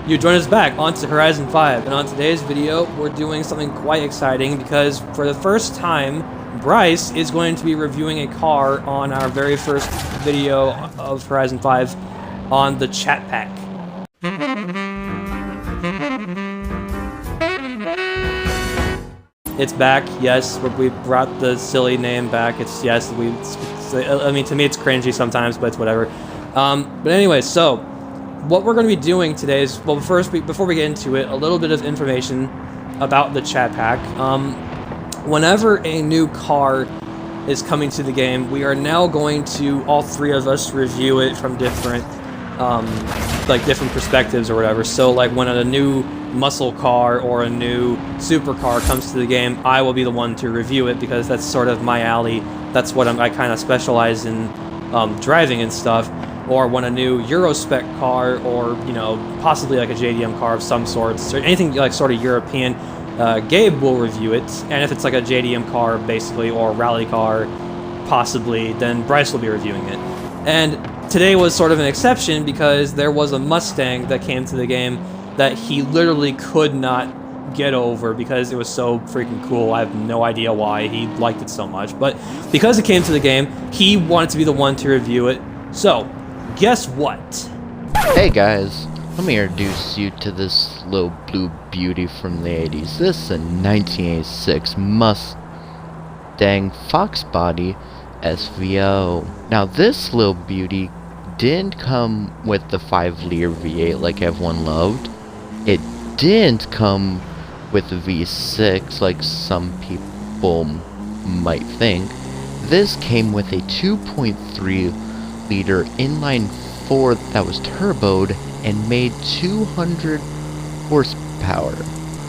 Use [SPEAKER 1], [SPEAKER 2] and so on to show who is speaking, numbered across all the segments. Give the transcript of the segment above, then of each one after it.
[SPEAKER 1] You join us back onto Horizon 5, and on today's video, we're doing something quite exciting because for the first time, Bryce is going to be reviewing a car on our very first video of Horizon 5 on the chat pack. It's back, yes, we brought the silly name back. It's, yes, I mean, to me it's cringy sometimes, but it's whatever. But anyway, so what we're going to be doing today is, well, first, before we get into it, a little bit of information about the chat pack. Whenever a new car is coming to the game, we are now going to, all three of us, review it from different, different perspectives or whatever. So, like, when a new muscle car or a new supercar comes to the game, I will be the one to review it because that's sort of my alley. That's what I kind of specialize in, driving and stuff. Or when a new Euro spec car, or, you know, possibly like a JDM car of some sorts, or anything like sort of European, Gabe will review it. And if it's like a JDM car, basically, or a rally car, possibly, then Bryce will be reviewing it. And today was sort of an exception because there was a Mustang that came to the game that he literally could not get over because it was so freaking cool. I have no idea why he liked it so much, but because it came to the game, he wanted to be the one to review it. So, guess what?
[SPEAKER 2] Hey guys, let me introduce you to this little blue beauty from the 80s. This is a 1986 Mustang Fox Body SVO. Now this little beauty didn't come with the 5-liter V8 like everyone loved. It didn't come with the V6 like some people might think. This came with a 2.3-liter inline-4 that was turboed and made 200 horsepower.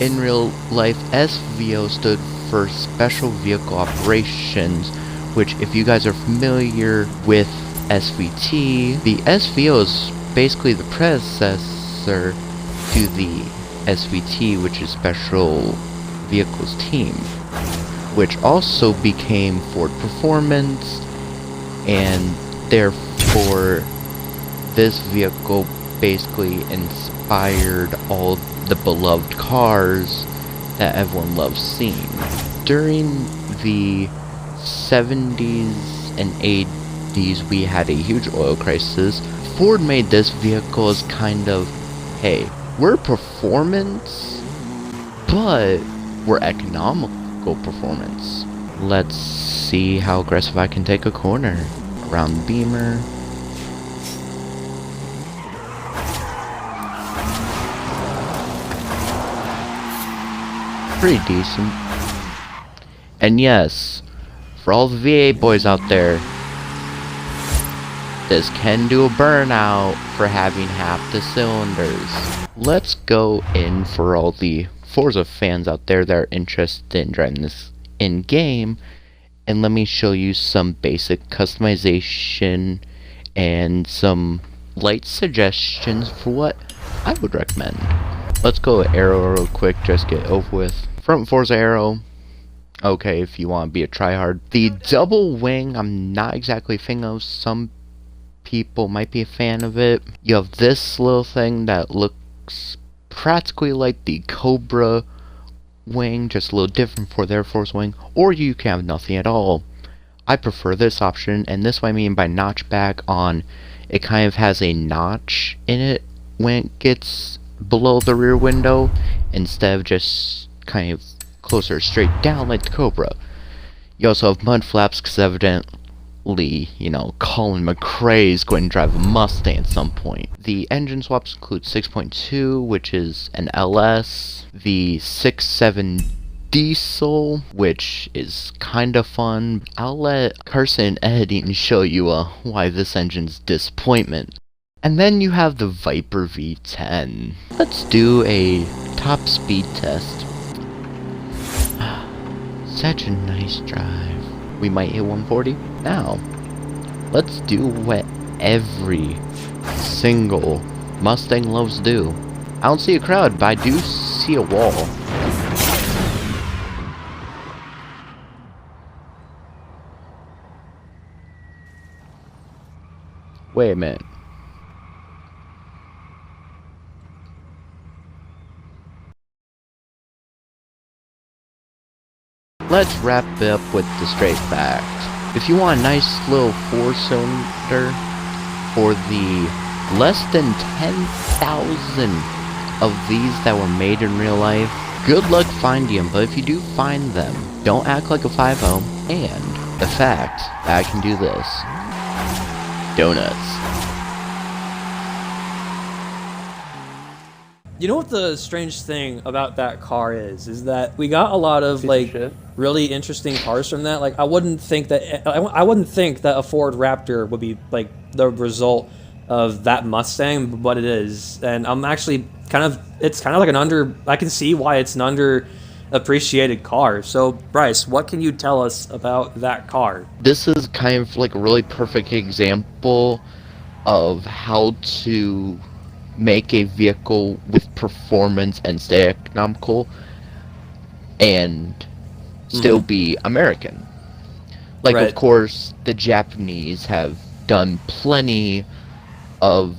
[SPEAKER 2] In real life, SVO stood for Special Vehicle Operations, which, if you guys are familiar with SVT, the SVO is basically the predecessor to the SVT, which is Special Vehicles Team, which also became Ford Performance, and therefore this vehicle basically inspired all the beloved cars that everyone loves seeing. During the 70s and 80s, we had a huge oil crisis. Ford made this vehicle as kind of, hey, we're performance, but we're economical performance. Let's see how aggressive I can take a corner. Around the Beamer. Pretty decent. And yes, for all the V8 boys out there, this can do a burnout for having half the cylinders. Let's go in for all the Forza fans out there that are interested in driving this in-game, and let me show you some basic customization and some light suggestions for what I would recommend. Let's go with aero real quick, just get over with. Front Forza aero, okay, if you want to be a tryhard. The double wing, I'm not exactly a fan of. Some people might be a fan of it. You have this little thing that looks practically like the Cobra wing, just a little different for the Air Force wing, or you can have nothing at all. I prefer this option, and this what I mean by notchback on, it kind of has a notch in it when it gets below the rear window, instead of just kind of closer straight down like the Cobra. You also have mud flaps, because evidently, you know, Colin McRae is going to drive a Mustang at some point. The engine swaps include 6.2, which is an LS, the 6.7 diesel, which is kind of fun. I'll let Carson editing show you why this engine's disappointment. And then you have the Viper V10. Let's do a top speed test. Such a nice drive. We might hit 140. Now, let's do what every single Mustang loves to do. I don't see a crowd, but I do see a wall. Wait a minute. let's wrap it up with the straight facts. If you want a nice little 4-cylinder for the less than 10,000 of these that were made in real life, good luck finding them, but if you do find them, don't act like a 5-0, and the fact that I can do this. Donuts.
[SPEAKER 1] You know what the strange thing about that car is that we got a lot of like really interesting cars from that. Like I wouldn't think that a Ford Raptor would be like the result of that Mustang, but it is. And I'm actually it's kind of like I can see why it's an underappreciated car. So Bryce, what can you tell us about that car?
[SPEAKER 2] This is kind of like a really perfect example of how to make a vehicle with performance and stay economical and still be American. Like,
[SPEAKER 1] Right.
[SPEAKER 2] Of course, the Japanese have done plenty of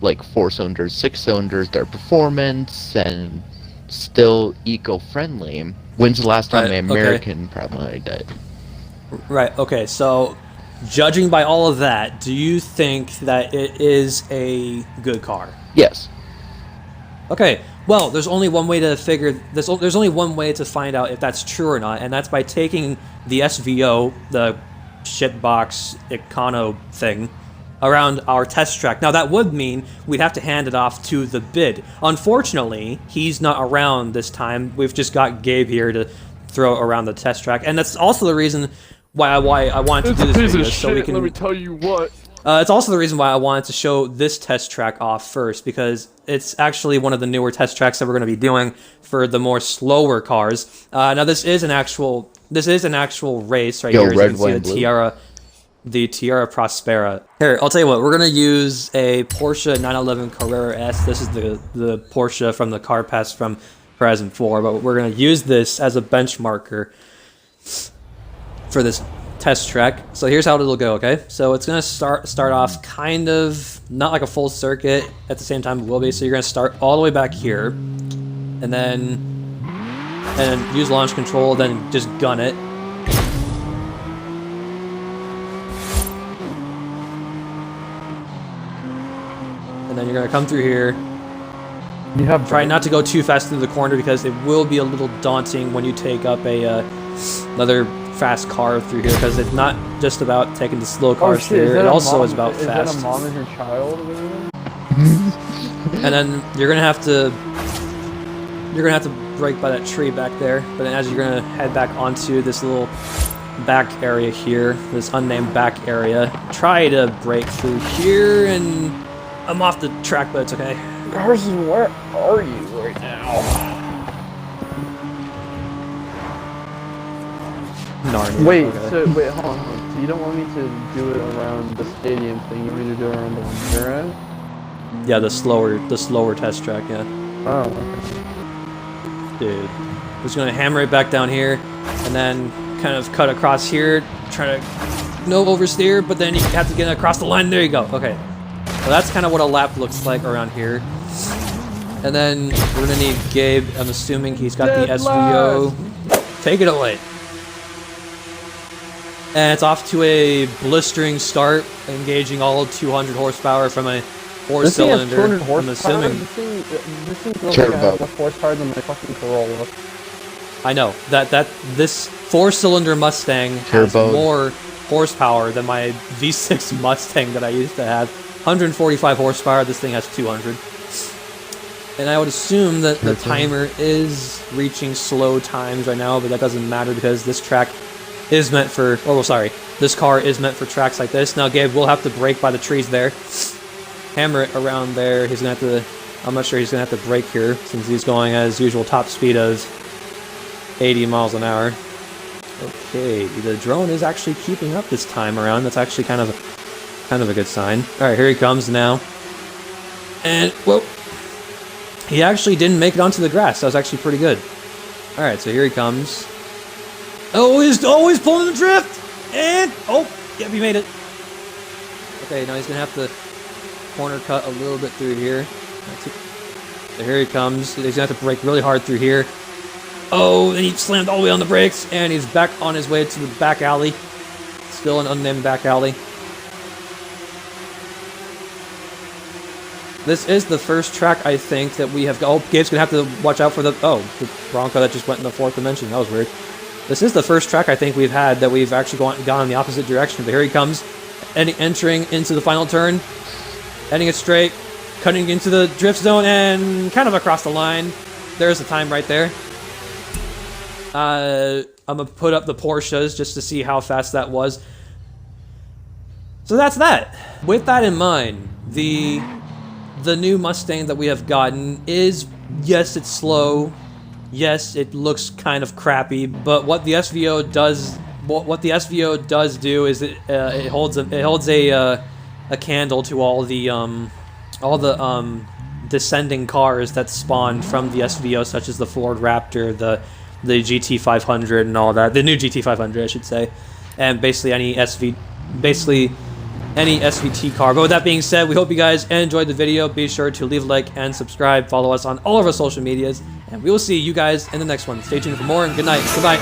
[SPEAKER 2] like 4-cylinders, 6-cylinders, their performance, and still eco-friendly. When's the last time
[SPEAKER 1] Right,
[SPEAKER 2] an American probably did?
[SPEAKER 1] Right, okay, so judging by all of that, do you think that it is a good car?
[SPEAKER 2] Yes.
[SPEAKER 1] Okay, well, there's only one way to there's only one way to find out if that's true or not, and that's by taking the SVO, the shitbox econo thing, around our test track. Now, that would mean we'd have to hand it off to the bid. Unfortunately, he's not around this time. We've just got Gabe here to throw around the test track, and that's also the reason why I wanted to do this video, so we can...
[SPEAKER 3] Let me tell you what.
[SPEAKER 1] It's also the reason why I wanted to show this test track off first, because it's actually one of the newer test tracks that we're going to be doing for the more slower cars. Now this is an actual race right here. As you can see the Tiara Prospera. Here, I'll tell you what, we're going to use a Porsche 911 Carrera S. This is the Porsche from the car pass from Horizon 4, but we're going to use this as a benchmarker for this test track. So here's how it'll go, okay? So it's going to start off kind of not like a full circuit, at the same time it will be. So you're going to start all the way back here and then use launch control, then just gun it. And then you're going to come through here. Try not to go too fast through the corner because it will be a little daunting when you take up another fast car through here, because it's not just about taking the slow cars through here. It also is about fast.
[SPEAKER 3] Is that a mom and her child over there?
[SPEAKER 1] And then you're gonna have to brake by that tree back there. But then as you're gonna head back onto this little back area here, this unnamed back area, try to brake through here. And I'm off the track, but it's okay.
[SPEAKER 3] Carson, where are you right now?
[SPEAKER 1] Narnia.
[SPEAKER 3] Wait,
[SPEAKER 1] Okay.
[SPEAKER 3] wait, hold on. So you don't want me to do it around the stadium thing? You want me to do it around the one you're at?
[SPEAKER 1] Yeah, the slower test track. Yeah.
[SPEAKER 3] Oh, okay.
[SPEAKER 1] Dude, I'm just gonna hammer it back down here, and then kind of cut across here, try to no oversteer, but then you have to get across the line. There you go. Okay. So that's kind of what a lap looks like around here. And then we're gonna need Gabe. I'm assuming he's got the SVO. Take it away. And it's off to a blistering start, engaging all 200 horsepower from a 4-cylinder.
[SPEAKER 3] 200 horsepower?
[SPEAKER 1] I'm assuming.
[SPEAKER 3] This thing feels like a horsepower than my fucking Corolla.
[SPEAKER 1] I know that this 4-cylinder Mustang has more horsepower than my V6 Mustang that I used to have. 145 horsepower. This thing has 200. And I would assume that the timer is reaching slow times right now, but that doesn't matter because this track is meant for, this car is meant for tracks like this. Now, Gabe will have to brake by the trees there. Hammer it around there. He's going to have to, I'm not sure he's going to have to brake here since he's going at his usual top speed of 80 miles an hour. Okay, the drone is actually keeping up this time around. That's actually kind of a good sign. All right, here he comes now. And, well, he actually didn't make it onto the grass. That was actually pretty good. All right, so here he comes. Oh, he's always pulling the drift! And, oh, yep, he made it. Okay, now he's going to have to corner cut a little bit through here. So here he comes. He's going to have to brake really hard through here. Oh, and he slammed all the way on the brakes, and he's back on his way to the back alley. Still an unnamed back alley. This is the first track, I think, that we have... Oh, Gabe's going to have to watch out for the... Oh, the Bronco that just went in the 4th dimension. That was weird. This is the first track, I think, we've had that we've actually gone in the opposite direction. But here he comes, entering into the final turn. Heading it straight, cutting into the drift zone, and kind of across the line. There's the time right there. I'm going to put up the Porsches just to see how fast that was. So that's that. With that in mind, the new Mustang that we have gotten is, yes, it's slow. Yes, it looks kind of crappy, but what the SVO does do is it holds a candle to all the descending cars that spawned from the SVO, such as the Ford Raptor, the GT500 and all that. The new GT500, I should say. And basically any SVT car. But with that being said, we hope you guys enjoyed the video. Be sure to leave a like and subscribe. Follow us on all of our social medias. And we will see you guys in the next one. Stay tuned for more, and good night. Goodbye.